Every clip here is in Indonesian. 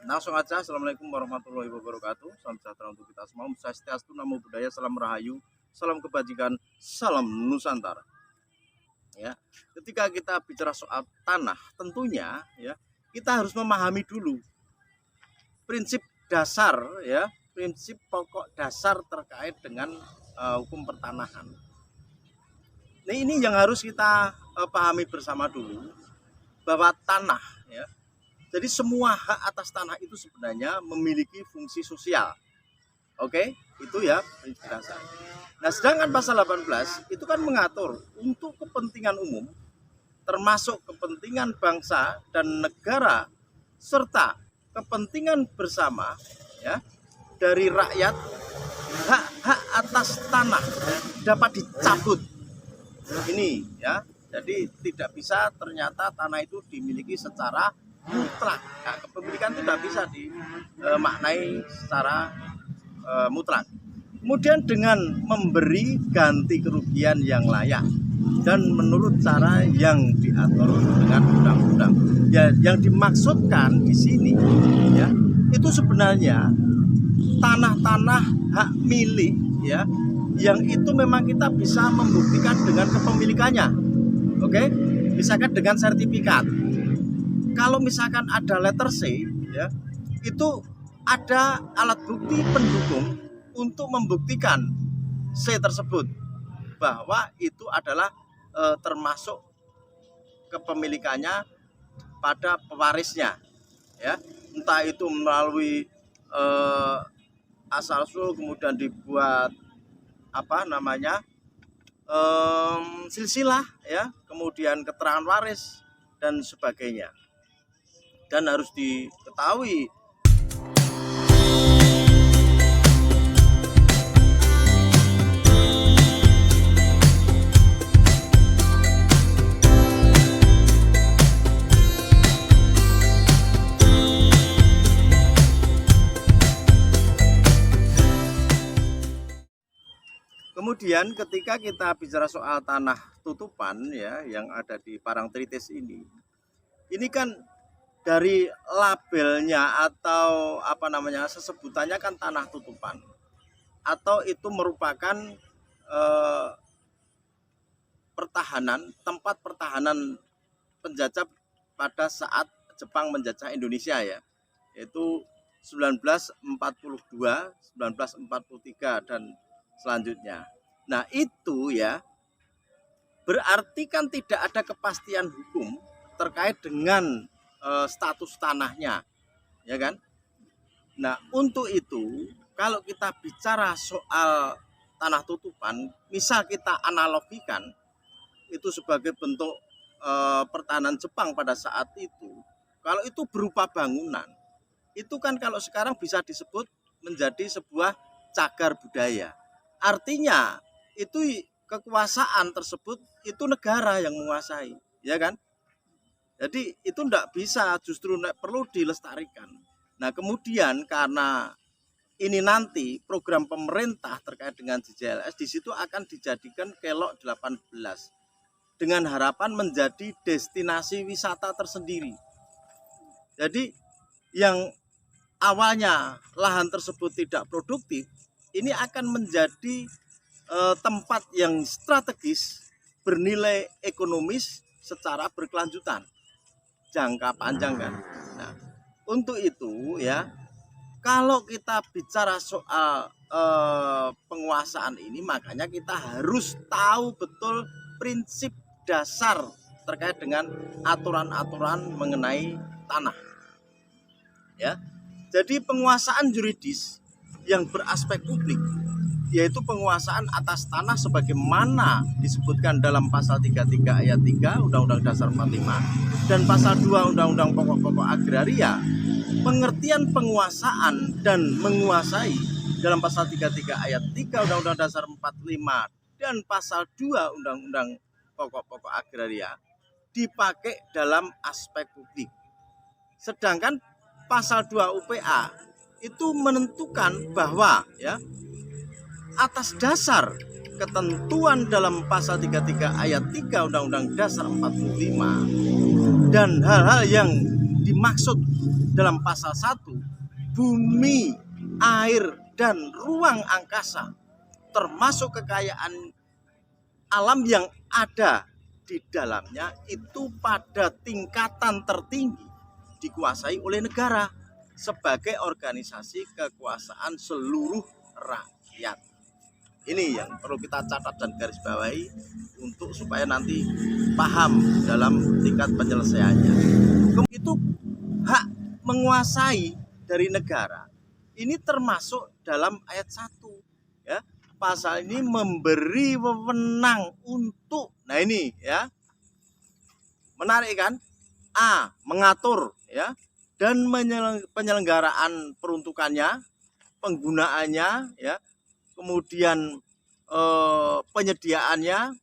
Langsung aja. Assalamualaikum warahmatullahi wabarakatuh. Salam sejahtera untuk kita semua. Om Swastiastu, Namo Buddhaya, salam rahayu, salam kebajikan, salam Nusantara. Ya, ketika kita bicara soal tanah, tentunya ya kita harus memahami dulu prinsip dasar, ya, prinsip pokok dasar terkait dengan hukum pertanahan. Nah, ini yang harus kita pahami bersama dulu, bahwa tanah, ya, jadi semua hak atas tanah itu sebenarnya memiliki fungsi sosial. Oke, itu ya prinsip dasar. Nah, sedangkan pasal 18 itu kan mengatur untuk kepentingan umum, termasuk kepentingan bangsa dan negara, serta kepentingan bersama, ya, dari rakyat, hak-hak atas tanah dapat dicabut. Ini ya, jadi tidak bisa ternyata tanah itu dimiliki secara mutlak. Nah, kepemilikan itu tidak bisa dimaknai secara mutlak. Kemudian dengan memberi ganti kerugian yang layak dan menurut cara yang diatur dengan undang-undang. Ya, yang dimaksudkan di sini, ya, itu sebenarnya tanah-tanah hak milik, ya, yang itu memang kita bisa membuktikan dengan kepemilikannya. Oke, misalkan dengan sertifikat. Kalau misalkan ada letter C, ya, itu ada alat bukti pendukung untuk membuktikan C tersebut bahwa itu adalah termasuk kepemilikannya pada pewarisnya, ya, entah itu melalui asal usul kemudian dibuat silsilah, ya, kemudian keterangan waris dan sebagainya. Dan harus diketahui kemudian ketika kita bicara soal tanah tutupan, ya, yang ada di Parangtritis ini kan dari labelnya atau sesebutannya kan tanah tutupan, atau itu merupakan tempat pertahanan penjajah pada saat Jepang menjajah Indonesia, ya, yaitu 1942, 1943 dan selanjutnya. Nah, itu ya berarti kan tidak ada kepastian hukum terkait dengan status tanahnya, ya kan? Nah, untuk itu kalau kita bicara soal tanah tutupan, misal kita analogikan itu sebagai bentuk pertahanan Jepang pada saat itu, kalau itu berupa bangunan, itu kan kalau sekarang bisa disebut menjadi sebuah cagar budaya. Artinya itu kekuasaan tersebut itu negara yang menguasai, ya kan? Jadi itu tidak bisa, justru perlu dilestarikan. Nah, kemudian karena ini nanti program pemerintah terkait dengan JJLS di situ akan dijadikan Kelok 18 dengan harapan menjadi destinasi wisata tersendiri. Jadi yang awalnya lahan tersebut tidak produktif, ini akan menjadi tempat yang strategis bernilai ekonomis secara berkelanjutan jangka panjang kan. Nah, untuk itu ya, kalau kita bicara soal penguasaan ini, makanya kita harus tahu betul prinsip dasar terkait dengan aturan-aturan mengenai tanah. Ya. Jadi penguasaan yuridis yang beraspek publik, yaitu penguasaan atas tanah sebagaimana disebutkan dalam pasal 33 ayat 3 Undang-Undang Dasar 45 dan pasal 2 Undang-Undang Pokok-Pokok Agraria. Pengertian penguasaan dan menguasai dalam pasal 33 ayat 3 Undang-Undang Dasar 45 dan pasal 2 Undang-Undang Pokok-Pokok Agraria dipakai dalam aspek publik. Sedangkan pasal 2 UPA itu menentukan bahwa, ya, atas dasar ketentuan dalam pasal 33 ayat 3 Undang-Undang Dasar 45 dan hal-hal yang dimaksud dalam pasal 1, bumi, air, dan ruang angkasa, termasuk kekayaan alam yang ada di dalamnya, itu pada tingkatan tertinggi dikuasai oleh negara sebagai organisasi kekuasaan seluruh rakyat. Ini yang perlu kita catat dan garis bawahi untuk supaya nanti paham dalam tingkat penyelesaiannya. Itu hak menguasai dari negara. Ini termasuk dalam ayat 1, ya. Pasal ini memberi wewenang untuk, nah ini ya, menarik kan? A, mengatur ya, dan penyelenggaraan peruntukannya, penggunaannya ya, kemudian penyediaannya,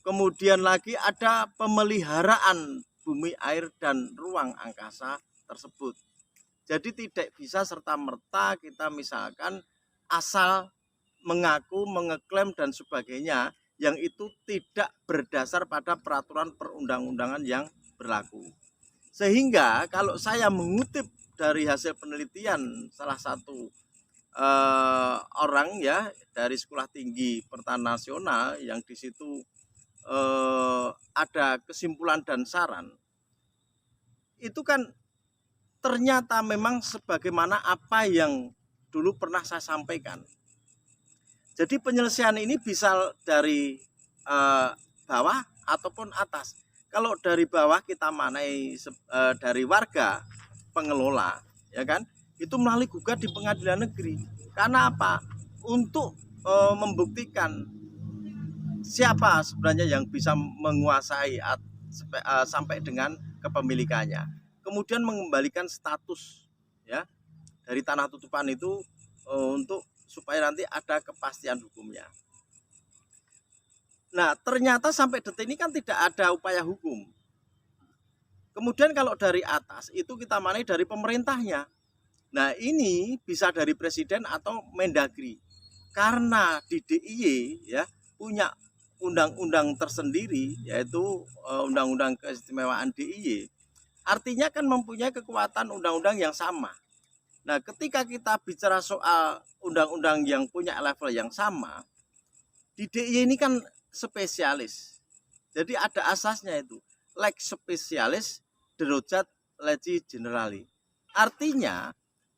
kemudian lagi ada pemeliharaan bumi, air, dan ruang angkasa tersebut. Jadi tidak bisa serta-merta kita misalkan asal mengaku, mengeklaim dan sebagainya yang itu tidak berdasar pada peraturan perundang-undangan yang berlaku. Sehingga kalau saya mengutip dari hasil penelitian salah satu orang ya dari Sekolah Tinggi Pertahanan Nasional yang di situ ada kesimpulan dan saran, itu kan ternyata memang sebagaimana apa yang dulu pernah saya sampaikan. Jadi penyelesaian ini bisa dari bawah ataupun atas. Kalau dari bawah kita manai dari warga pengelola, ya kan, itu melalui gugat di pengadilan negeri. Karena apa? Untuk membuktikan siapa sebenarnya yang bisa menguasai sampai dengan kepemilikannya. Kemudian mengembalikan status ya dari tanah tutupan itu untuk supaya nanti ada kepastian hukumnya. Nah, ternyata sampai detik ini kan tidak ada upaya hukum. Kemudian kalau dari atas itu kita manai dari pemerintahnya. Nah, ini bisa dari presiden atau Mendagri. Karena di DIY ya punya undang-undang tersendiri, yaitu undang-undang keistimewaan DIY. Artinya kan mempunyai kekuatan undang-undang yang sama. Nah, ketika kita bicara soal undang-undang yang punya level yang sama, di DIY ini kan spesialis. Jadi ada asasnya itu, lex spesialis derajat legi generali. Artinya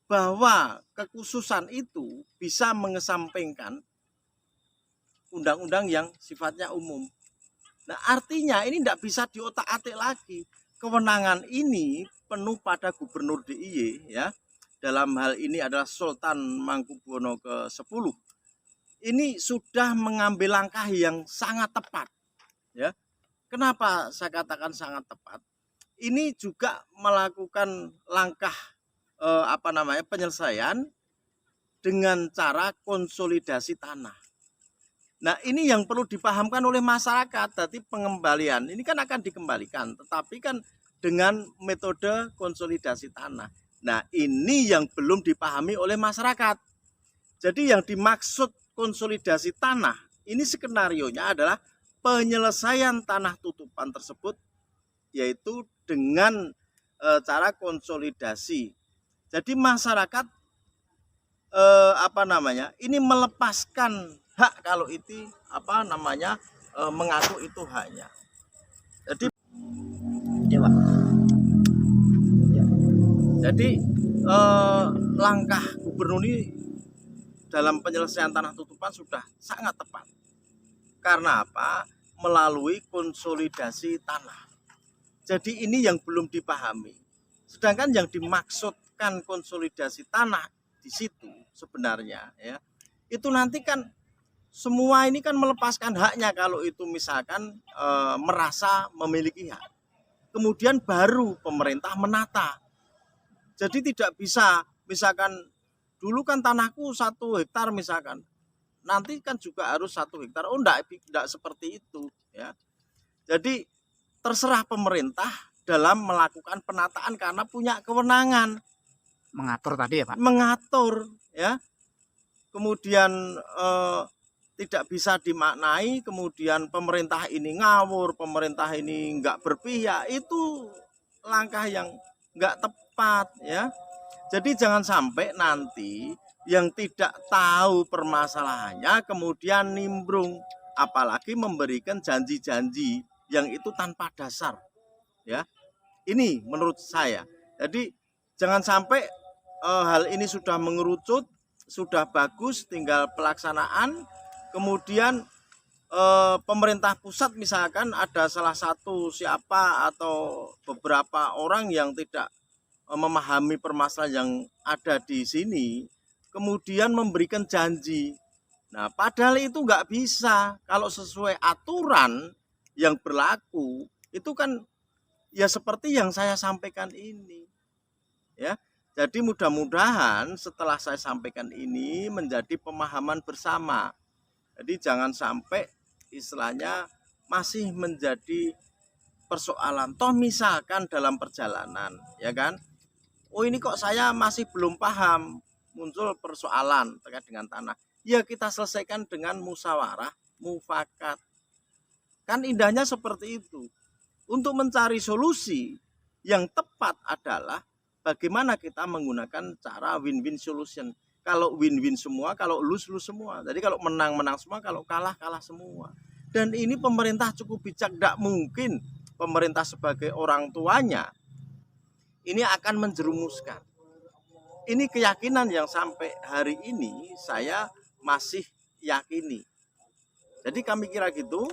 bahwa kekhususan itu bisa mengesampingkan undang-undang yang sifatnya umum. Nah, artinya ini tidak bisa diotak-atik lagi. Kewenangan ini penuh pada gubernur DIY ya. Dalam hal ini adalah Sultan Mangkubuwono ke-10. Ini sudah mengambil langkah yang sangat tepat ya. Kenapa saya katakan sangat tepat? Ini juga melakukan langkah penyelesaian dengan cara konsolidasi tanah. Nah, ini yang perlu dipahamkan oleh masyarakat. Jadi pengembalian ini kan akan dikembalikan, tetapi kan dengan metode konsolidasi tanah. Nah, ini yang belum dipahami oleh masyarakat. Jadi yang dimaksud konsolidasi tanah, ini skenarionya adalah penyelesaian tanah tutupan tersebut, yaitu dengan cara konsolidasi. Jadi masyarakat ini melepaskan hak kalau itu mengaku itu haknya. Jadi Jadi langkah gubernur ini dalam penyelesaian tanah tutupan sudah sangat tepat. Karena apa? Melalui konsolidasi tanah. Jadi ini yang belum dipahami. Sedangkan yang dimaksudkan konsolidasi tanah di situ sebenarnya ya, itu nanti kan semua ini kan melepaskan haknya kalau itu misalkan merasa memiliki hak. Kemudian baru pemerintah menata. Jadi tidak bisa misalkan dulu kan tanahku 1 hektar misalkan, nanti kan juga harus 1 hektar. Oh enggak seperti itu ya. Jadi terserah pemerintah dalam melakukan penataan karena punya kewenangan mengatur tadi ya Pak. Mengatur ya. Kemudian tidak bisa dimaknai kemudian pemerintah ini ngawur, pemerintah ini enggak berpihak, itu langkah yang nggak tepat ya. Jadi jangan sampai nanti yang tidak tahu permasalahannya kemudian nimbrung, apalagi memberikan janji-janji yang itu tanpa dasar ya. Ini menurut saya. Jadi jangan sampai hal ini sudah mengerucut, sudah bagus, tinggal pelaksanaan, kemudian pemerintah pusat misalkan ada salah satu siapa atau beberapa orang yang tidak memahami permasalahan yang ada di sini, kemudian memberikan janji. Nah, padahal itu nggak bisa. Kalau sesuai aturan yang berlaku, itu kan ya seperti yang saya sampaikan ini. Ya, jadi mudah-mudahan setelah saya sampaikan ini menjadi pemahaman bersama. Jadi jangan sampai istilahnya masih menjadi persoalan. Toh misalkan dalam perjalanan, ya kan? Oh ini kok saya masih belum paham, muncul persoalan terkait dengan tanah. Ya kita selesaikan dengan musyawarah, mufakat. Kan indahnya seperti itu. Untuk mencari solusi yang tepat adalah bagaimana kita menggunakan cara win-win solution. Kalau win-win semua, kalau lose-lose semua. Jadi kalau menang-menang semua, kalau kalah-kalah semua. Dan ini pemerintah cukup bijak, tidak mungkin pemerintah sebagai orang tuanya ini akan menjerumuskan. Ini keyakinan yang sampai hari ini saya masih yakini. Jadi kami kira gitu.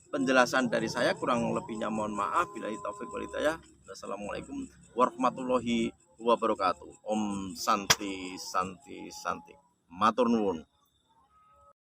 Penjelasan dari saya, kurang lebihnya mohon maaf. Billahi taufiq wal hidayah. Wassalamualaikum warahmatullahi wabarakatuh. Om Santi Santi Santi. Matur nuwun.